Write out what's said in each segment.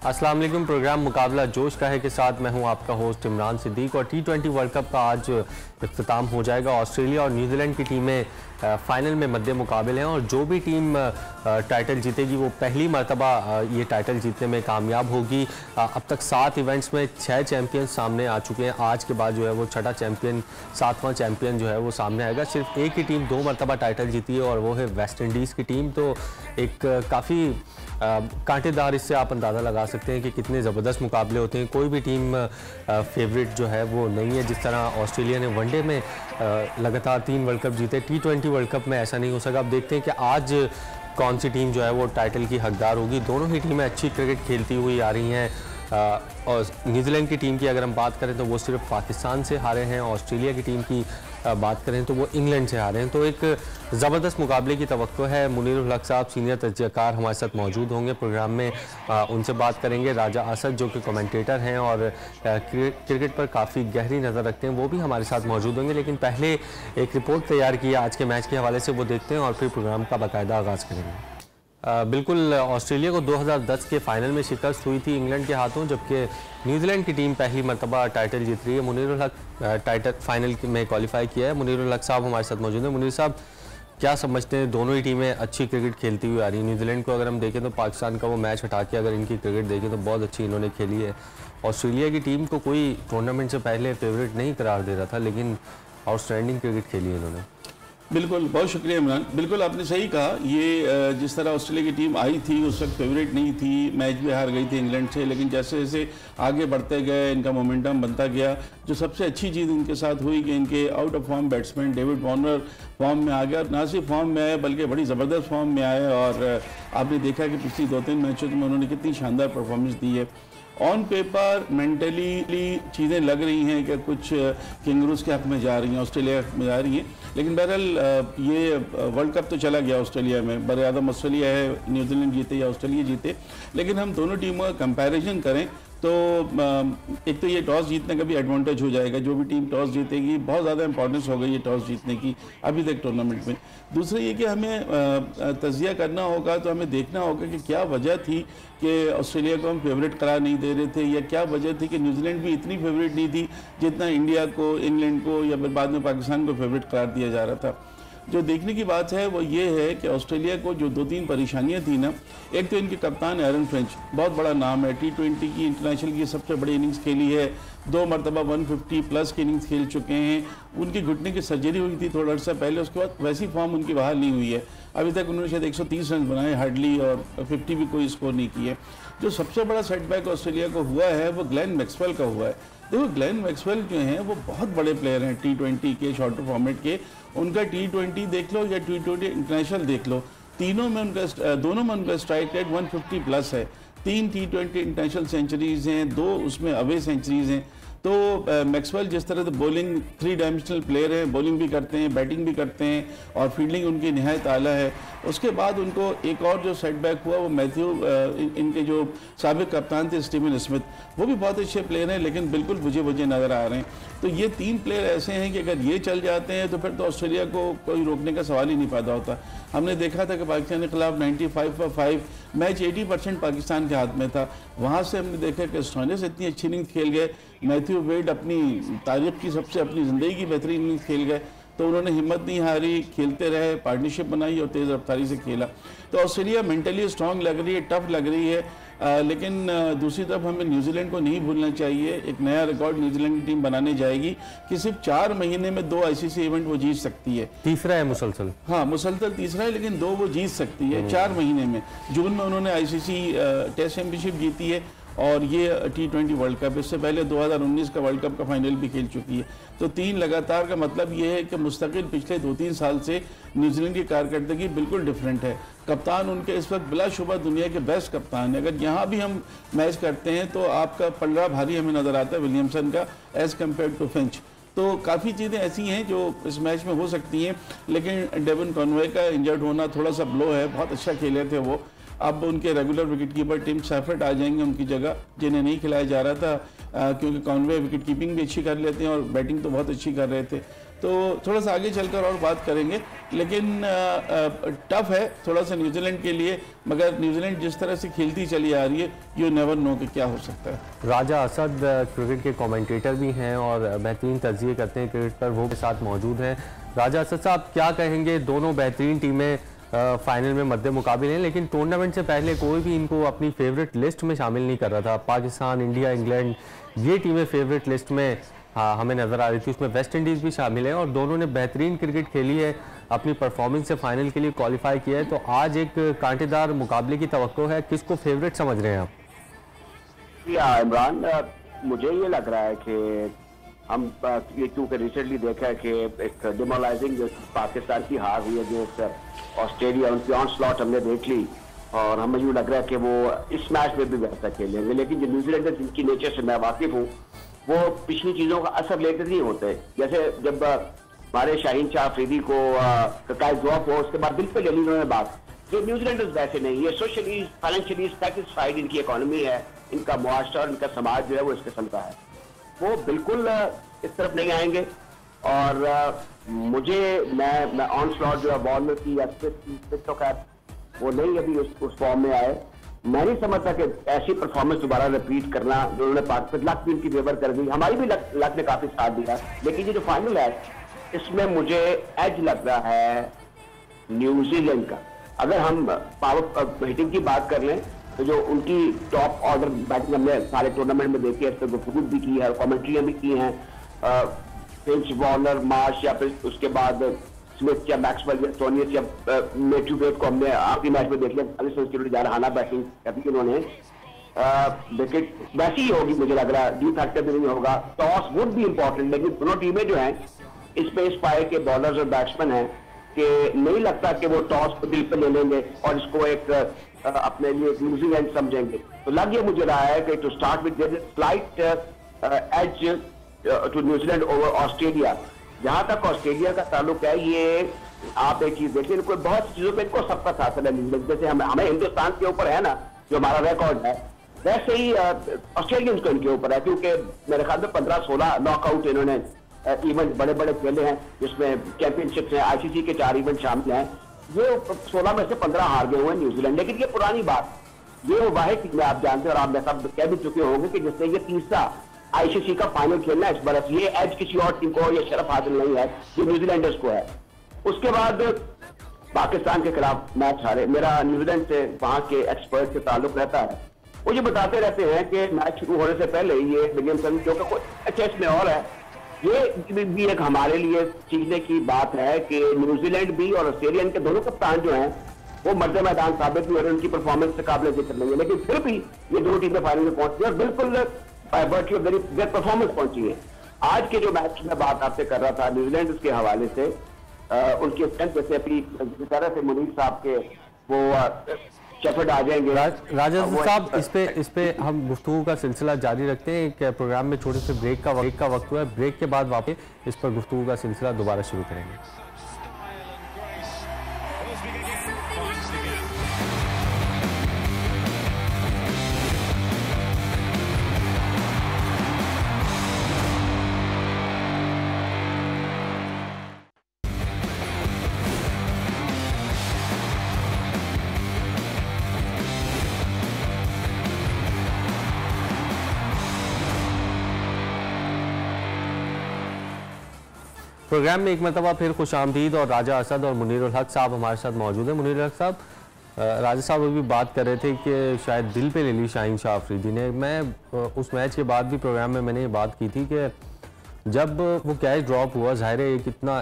अस्सलाम वालेकुम। प्रोग्राम मुकाबला जोश का है के साथ मैं हूं आपका होस्ट इमरान सिद्दीक और T20 वर्ल्ड कप का आज इख्तिताम हो जाएगा। ऑस्ट्रेलिया और न्यूजीलैंड की टीमें फाइनल में मद्दे मुकाबले हैं और जो भी टीम टाइटल जीतेगी वो पहली मरतबा ये टाइटल जीतने में कामयाब होगी। अब तक 7 इवेंट्स में 6 चैम्पियन सामने आ चुके हैं। आज के बाद जो है वो छठा चैम्पियन, 7वां चैम्पियन जो है वो सामने आएगा। सिर्फ एक ही टीम 2 मरतबा टाइटल जीती है और वो है वेस्ट इंडीज़ की टीम। तो एक काफ़ी कांटेदार, इससे आप अंदाज़ा लगा सकते हैं कि कितने ज़बरदस्त मुकाबले होते हैं। कोई भी टीम फेवरेट जो है वो नहीं है। जिस तरह ऑस्ट्रेलिया ने वनडे में लगातार 3 वर्ल्ड कप जीते, T20 वर्ल्ड कप में ऐसा नहीं हो सका। अब देखते हैं कि आज कौन सी टीम जो है वो टाइटल की हकदार होगी। दोनों ही टीमें अच्छी क्रिकेट खेलती हुई आ रही हैं। और न्यूजीलैंड की टीम की अगर हम बात करें तो वो सिर्फ पाकिस्तान से हारे हैं। ऑस्ट्रेलिया की टीम की बात करें तो वो इंग्लैंड से हारे हैं। तो एक ज़बरदस्त मुकाबले की तवक्को है। मुनीर उल हक साहब सीनियर तजज़ियाकार हमारे साथ मौजूद होंगे प्रोग्राम में। उनसे बात करेंगे। राजा असद जो कि कमेंटेटर हैं और क्रिकेट पर काफ़ी गहरी नज़र रखते हैं, वो भी हमारे साथ मौजूद होंगे। लेकिन पहले एक रिपोर्ट तैयार की है आज के मैच के हवाले से, वो देखते हैं और फिर प्रोग्राम का बाकायदा आगाज़ करेंगे। बिल्कुल, ऑस्ट्रेलिया को 2010 के फाइनल में शिकस्त हुई थी इंग्लैंड के हाथों, जबकि न्यूजीलैंड की टीम पहली मरतबा टाइटल जीत रही है। मुनीर उल हक टाइटल फाइनल में क्वालिफाई किया है। मुनीर उल हक साहब हमारे साथ मौजूद हैं। मुनीर साहब, क्या समझते हैं, दोनों ही टीमें अच्छी क्रिकेट खेलती हुई आ रही हैं। न्यूजीलैंड को अगर हम देखें तो पाकिस्तान का वो मैच हटा के अगर इनकी क्रिकेट देखें तो बहुत अच्छी इन्होंने खेली है। ऑस्ट्रेलिया की टीम को कोई टूर्नामेंट से पहले फेवरेट नहीं करार दे रहा था, लेकिन आउटस्टैंडिंग क्रिकेट खेली है इन्होंने। बिल्कुल, बहुत शुक्रिया इमरान। बिल्कुल आपने सही कहा। ये जिस तरह ऑस्ट्रेलिया की टीम आई थी उस वक्त फेवरेट नहीं थी, मैच भी हार गई थी इंग्लैंड से, लेकिन जैसे जैसे आगे बढ़ते गए इनका मोमेंटम बनता गया। जो सबसे अच्छी चीज़ इनके साथ हुई कि इनके out of form batsman David Warner form में आ गया। ना सिर्फ फॉर्म में आए बल्कि बड़ी ज़बरदस्त फॉर्म में आए और आपने देखा कि पिछली 2-3 मैचों में उन्होंने कितनी शानदार परफॉर्मेंस दी है। ऑन पेपर मेंटली चीज़ें लग रही हैं कि कुछ किंगरूज के हक में जा रही हैं, ऑस्ट्रेलिया के हक में जा रही हैं, लेकिन बहरहाल ये वर्ल्ड कप तो चला गया ऑस्ट्रेलिया में। बर आज़म ऑस्ट्रेलिया है, न्यूजीलैंड जीते या ऑस्ट्रेलिया जीते, लेकिन हम दोनों टीमों का कंपैरिजन करें तो एक तो ये टॉस जीतने का भी एडवांटेज हो जाएगा। जो भी टीम टॉस जीतेगी, बहुत ज़्यादा इंपॉर्टेंस हो गई है टॉस जीतने की अभी तक टूर्नामेंट में। दूसरा ये कि हमें तज्जिया करना होगा, तो हमें देखना होगा कि क्या वजह थी कि ऑस्ट्रेलिया को हम फेवरेट करार नहीं दे रहे थे, या क्या वजह थी कि न्यूजीलैंड भी इतनी फेवरेट नहीं थी जितना इंडिया को, इंग्लैंड को या फिर बाद में पाकिस्तान को फेवरेट करार दिया जा रहा था। जो देखने की बात है वो ये है कि ऑस्ट्रेलिया को जो 2-3 परेशानियां थी ना, एक तो इनके कप्तान एरन फिंच, बहुत बड़ा नाम है, T20 की इंटरनेशनल की सबसे बड़ी इनिंग्स खेली है, 2 मरतबा 150 प्लस की इनिंग्स खेल चुके हैं। उनकी घुटने की सर्जरी हुई थी थोड़ा सा पहले, उसके बाद वैसी फॉर्म उनकी बहाल नहीं हुई है। अभी तक उन्होंने शायद 130 रन बनाए हार्डली, और 50 भी कोई स्कोर नहीं किए। जो सबसे बड़ा सेटबैक ऑस्ट्रेलिया को हुआ है वो ग्लेन मैक्सवेल का हुआ है। देखो, ग्लेन मैक्सवेल जो हैं वो बहुत बड़े प्लेयर हैं T20 के, शॉर्टर फॉर्मेट के। उनका T20 देख लो या T20 इंटरनेशनल देख लो, दोनों में उनका स्ट्राइक रेट 150 प्लस है। 3 T20 इंटरनेशनल सेंचुरीज हैं, 2 उसमें अवे सेंचुरीज हैं। तो मैक्सवेल जिस तरह से बॉलिंग 3 डायमेंशनल प्लेयर हैं, बॉलिंग भी करते हैं, बैटिंग भी करते हैं और फील्डिंग उनकी निहायत आला है। उसके बाद उनको एक और जो सेटबैक हुआ वो मैथ्यू, इनके जो साबिक कप्तान थे स्टीवन स्मिथ, वो भी बहुत अच्छे प्लेयर हैं लेकिन बिल्कुल बुझे नज़र आ रहे हैं। तो ये 3 प्लेयर ऐसे हैं कि अगर ये चल जाते हैं तो फिर तो ऑस्ट्रेलिया को कोई रोकने का सवाल ही नहीं पैदा होता। हमने देखा था कि पाकिस्तान के खिलाफ 95 पर 5 मैच 80% पाकिस्तान के हाथ में था। वहाँ से हमने देखा कि स्टोइनिस इतनी अच्छी इनिंग्स खेल गए, मैथ्यू वेड अपनी तारीख की सबसे, अपनी ज़िंदगी की बेहतरीन इनिंग्स खेल गए, तो उन्होंने हिम्मत नहीं हारी, खेलते रहे, पार्टनरशिप बनाई और तेज़ रफ्तारी से खेला। तो ऑस्ट्रेलिया मेंटली स्ट्रांग लग रही है, टफ लग रही है। लेकिन दूसरी तरफ हमें न्यूजीलैंड को नहीं भूलना चाहिए। एक नया रिकॉर्ड न्यूजीलैंड की टीम बनाने जाएगी कि सिर्फ 4 महीने में 2 ICC इवेंट वो जीत सकती है। तीसरा है मुसलसल, हाँ मुसलसल तीसरा है, लेकिन 2 वो जीत सकती है 4 महीने में। जून में उन्होंने ICC टेस्ट चैम्पियनशिप जीती है और ये T20 वर्ल्ड कप, इससे पहले 2019 का वर्ल्ड कप का फाइनल भी खेल चुकी है। तो 3 लगातार का मतलब ये है कि मुस्तकिल पिछले 2-3 साल से न्यूजीलैंड की कारकर्दगी बिल्कुल डिफरेंट है। कप्तान उनके इस वक्त बिलाशुबा दुनिया के बेस्ट कप्तान है। अगर यहाँ भी हम मैच करते हैं तो आपका पलड़ा भारी हमें नज़र आता है विलियमसन का एज़ कम्पेयर टू फिंच। तो काफ़ी चीज़ें ऐसी हैं जो इस मैच में हो सकती हैं, लेकिन डेवन कॉनवे का इंजर्ड होना थोड़ा सा ब्लो है। बहुत अच्छा खेले थे वो। अब उनके regular wicket keeper Tim Seifert आ जाएंगे उनकी जगह, जिन्हें नहीं खिलाया जा रहा था, क्योंकि कॉनवे विकेट कीपिंग भी अच्छी कर लेते हैं और बैटिंग तो बहुत अच्छी कर रहे थे। तो थोड़ा सा आगे चलकर और बात करेंगे, लेकिन टफ है थोड़ा सा न्यूजीलैंड के लिए, मगर न्यूजीलैंड जिस तरह से खेलती चली आ रही है, यू नेवर नो कि क्या हो सकता है। राजा असद क्रिकेट के कमेंटेटर भी हैं और बेहतरीन तज्ज़िये करते हैं क्रिकेट पर, वो के साथ मौजूद हैं। राजा असद साहब, क्या कहेंगे? दोनों बेहतरीन टीमें फाइनल में मद्दे मुकाबिल हैं, लेकिन टूर्नामेंट से पहले कोई भी इनको अपनी फेवरेट लिस्ट में शामिल नहीं कर रहा था। पाकिस्तान, इंडिया, इंग्लैंड, ये टीमें फेवरेट लिस्ट में हमें नज़र आ रही थी, उसमें वेस्ट इंडीज़ भी शामिल है और दोनों ने बेहतरीन क्रिकेट खेली है, अपनी परफॉर्मेंस से फाइनल के लिए क्वालिफाई किया है। तो आज एक कांटेदार मुकाबले की तवक्को है, किसको फेवरेट समझ रहे हैं आप? इमरान, मुझे ये लग रहा है कि हम ये क्योंकि रिसेंटली देखा है कि एक डिमोलाइजिंग पाकिस्तान की हार हुई है जो ऑस्ट्रेलिया, उनकी ऑन स्लॉट हमने देख ली और हमें यूँ लग रहा है कि वो इस मैच में भी वैसा खेलेंगे। लेकिन जो न्यूजीलैंड जिनकी नेचर से मैं वाकिफ हूँ, वो पिछली चीज़ों का असर लेकर नहीं होते। जैसे जब हमारे शाहीन शाह अफरीदी को ड्रॉप हो, उसके बाद बिल्कुल जल्दी उन्होंने बात, जो न्यूजीलैंडर्स वैसे नहीं, ये सोशली फाइनेंशियली सेटिस्फाइड इनकी इकोनॉमी है, इनका मुआशरा और इनका समाज जो है वो इस किस्म का है, वो बिल्कुल इस तरफ नहीं आएंगे। और मुझे मैं ऑन स्लॉट जो है बॉल में की या तो खैर वो नहीं अभी उस फॉर्म में आए। मैं नहीं समझता कि ऐसी परफॉर्मेंस दोबारा रिपीट करना, जो उन्होंने पाकिस्तान लक भी इनकी फेवर कर दी, हमारी भी लक ने काफी साथ दिया, लेकिन ये जो फाइनल है इसमें मुझे एज लग रहा है न्यूजीलैंड का। अगर हम पावर हिटिंग की बात कर लें तो जो उनकी टॉप ऑर्डर बैटिंग हमने सारे टूर्नामेंट में देखी है, इस पर गुफ्तगू भी की है, कमेंट्रियां भी की हैं, फिंच, वॉर्नर, मार्श या फिर उसके बाद स्मिथ या मैक्सवेल या सोनियस या मैथ्यू वेड को हमने आखिरी मैच में देख लिया, 40 रन ज्यादा बैटिंग करती उन्होंने। विकेट वैसी ही होगी मुझे लग रहा है, ड्यू फैक्टर भी नहीं होगा। टॉस वुड भी इंपॉर्टेंट, लेकिन दोनों टीमें जो हैं इसमें इस पाए के बॉलर्स और बैट्समैन हैं कि नहीं लगता कि वो टॉस को दिल पे ले लेंगे और इसको एक अपने लिए लूजिंग एंड समझेंगे। तो लग ये मुझे रहा है कि to start with slight edge to New Zealand over Australia. जहां तक ऑस्ट्रेलिया का ताल्लुक है, ये आप एक चीज देखिए, इनको बहुत सी चीजों पे इनको सबका शासन है न्यूजीलैंड, जैसे हमें हिंदुस्तान के ऊपर है ना जो हमारा रिकॉर्ड है, वैसे ही ऑस्ट्रेलियंस को इनके ऊपर है, क्योंकि मेरे ख्याल में 15-16 नॉकआउट इन्होंने इवेंट बड़े बड़े खेले हैं, जिसमें चैंपियनशिप हैं, आईसीसी के 4 इवेंट शामिल हैं। ये 16 में से 15 हार गए हुए हैं न्यूजीलैंड। लेकिन ये पुरानी बात, ये वो वाहिद टीम आप जानते हैं और आप सब कह भी चुके होंगे कि जिसने ये तीसरा आईसीसी का फाइनल खेलना है इस बरस, ये एज किसी और टीम को ये शरफ हासिल नहीं है, ये न्यूजीलैंडर्स को है। उसके बाद पाकिस्तान के खिलाफ मैच हारे। मेरा न्यूजीलैंड से वहां के एक्सपर्ट से ताल्लुक रहता है, वो ये बताते रहते हैं कि मैच शुरू होने से पहले ये विलियमसन जो कि अच्छा इसमें और है, ये भी एक हमारे लिए सीखने की बात है कि न्यूजीलैंड भी और ऑस्ट्रेलियन के दोनों कप्तान जो हैं वो मर्द मैदान साबित भी हो रहे हैं, उनकी परफॉर्मेंस से काबिल जिक्र नहीं है, लेकिन फिर भी ये दोनों टीमें फाइनल में पहुंची है और बिल्कुल परफॉर्मेंस पहुंची है। आज के जो मैच में बात आपसे कर रहा था न्यूजीलैंड के हवाले से, उनके स्ट्रेंथ जैसे अपनी तरह से मुनीर साहब के वो शेफर्ड आ जाएंगे। राजा साहब, इस पे हम गुफ्तगू का सिलसिला जारी रखते हैं। एक प्रोग्राम में छोटे से ब्रेक का वक्त हुआ है, ब्रेक के बाद वापस इस पर गुफ्तगू का सिलसिला दोबारा शुरू करेंगे। प्रोग्राम में एक मरतबा फिर खुशामदीद और राजा असद और मुनीरुल हक साहब हमारे साथ मौजूद हैं। मुनीरुल हक साहब, राजा साहब अभी बात कर रहे थे कि शायद दिल पे ले ली शाहीन शाह अफरीदी ने। मैं उस मैच के बाद भी प्रोग्राम में मैंने ये बात की थी कि जब वो कैच ड्रॉप हुआ, ज़ाहिर है एक इतना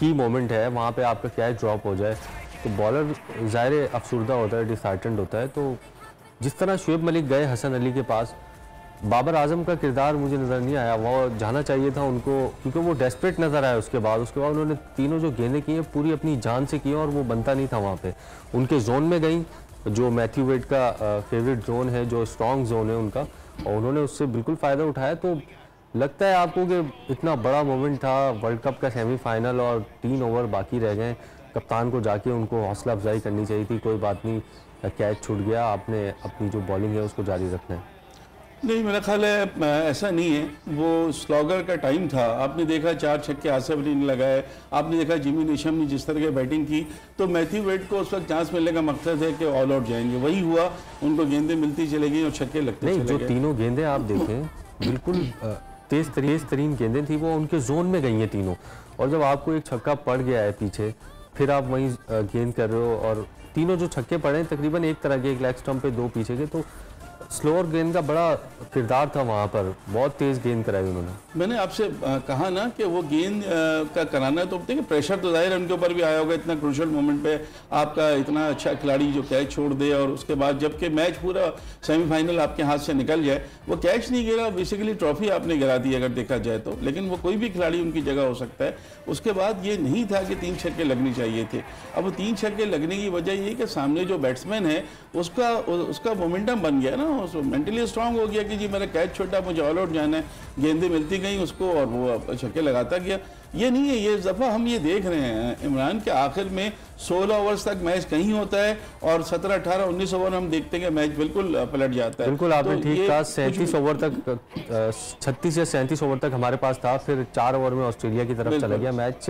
की मोमेंट है, वहाँ पे आपका कैच ड्रॉप हो जाए तो बॉलर ज़ाहिर अफसुर्दा होता है, डिसहार्टेंड होता है। तो जिस तरह शुएब मलिक गए हसन अली के पास, बाबर आजम का किरदार मुझे नज़र नहीं आया, वो जाना चाहिए था उनको, क्योंकि वो डेस्परेट नज़र आया। उसके बाद उन्होंने तीनों जो गेंदें की हैं पूरी अपनी जान से की और वो बनता नहीं था। वहाँ पे उनके जोन में गई, जो मैथ्यू वेड का फेवरेट जोन है, जो स्ट्रॉन्ग जोन है उनका, और उन्होंने उससे बिल्कुल फ़ायदा उठाया। तो लगता है आपको कि इतना बड़ा मोमेंट था, वर्ल्ड कप का सेमीफाइनल और 3 ओवर बाकी रह गए, कप्तान को जाके उनको हौसला अफजाई करनी चाहिए थी, कोई बात नहीं कैच छूट गया, आपने अपनी जो बॉलिंग है उसको जारी रखना है। नहीं, मेरा ख्याल है ऐसा नहीं है। वो स्लॉगर का टाइम था, आपने देखा 4 छक्के आसिफ अली ने लगाए, आपने देखा जिमी नेशम ने जिस तरह की बैटिंग की, तो मैथ्यू वेड को उस वक्त चांस मिलने का मकसद है कि ऑल आउट जाएंगे, वही हुआ, उनको गेंदें मिलती चली गई और छक्के लगते चले गए। जो तीनों गेंदें आप देखें बिल्कुल तेज तरीन गेंदें थी, वो उनके जोन में गई हैं तीनों, और जब आपको एक छक्का पड़ गया है पीछे, फिर आप वहीं गेंद कर रहे हो, और तीनों जो छक्के पड़े तकरीबन एक तरह के, एक लेग स्टंप पे 2 पीछे के, तो स्लोअर गेंद का बड़ा किरदार था वहाँ पर, बहुत तेज गेंद कराई उन्होंने। मैंने आपसे कहा ना कि वो गेंद का कराना, तो देखिए प्रेशर तो जाहिर है उनके ऊपर भी आया होगा, इतना क्रूशियल मोमेंट पे आपका इतना अच्छा खिलाड़ी जो कैच छोड़ दे, और उसके बाद जबकि मैच पूरा सेमीफाइनल आपके हाथ से निकल जाए, वो कैच नहीं गिरा, बेसिकली ट्रॉफी आपने गिरा दी अगर देखा जाए तो, लेकिन वो कोई भी खिलाड़ी उनकी जगह हो सकता है। उसके बाद ये नहीं था कि 3 छक्के लगने चाहिए थे। अब वो 3 छक्के लगने की वजह ये कि सामने जो बैट्समैन है उसका मोमेंटम बन गया ना, मेंटली स्ट्रांग हो गया कि जी मेरा कैच छोटा, मुझे ऑल आउट जाना है, गेंदें मिलती गई उसको और वो छक्के लगाता गया। ये नहीं है, ये दफ़ा हम ये देख रहे हैं इमरान के आखिर में 16 ओवर्स तक मैच कहीं होता है और 17, 18, 19 ओवर हम देखते हैं कि मैच बिल्कुल पलट जाता है। बिल्कुल आपने ठीक कहा, 37 ओवर तक 36 या 37 ओवर तक हमारे पास था, फिर 4 ओवर में ऑस्ट्रेलिया की तरफ चला गया मैच।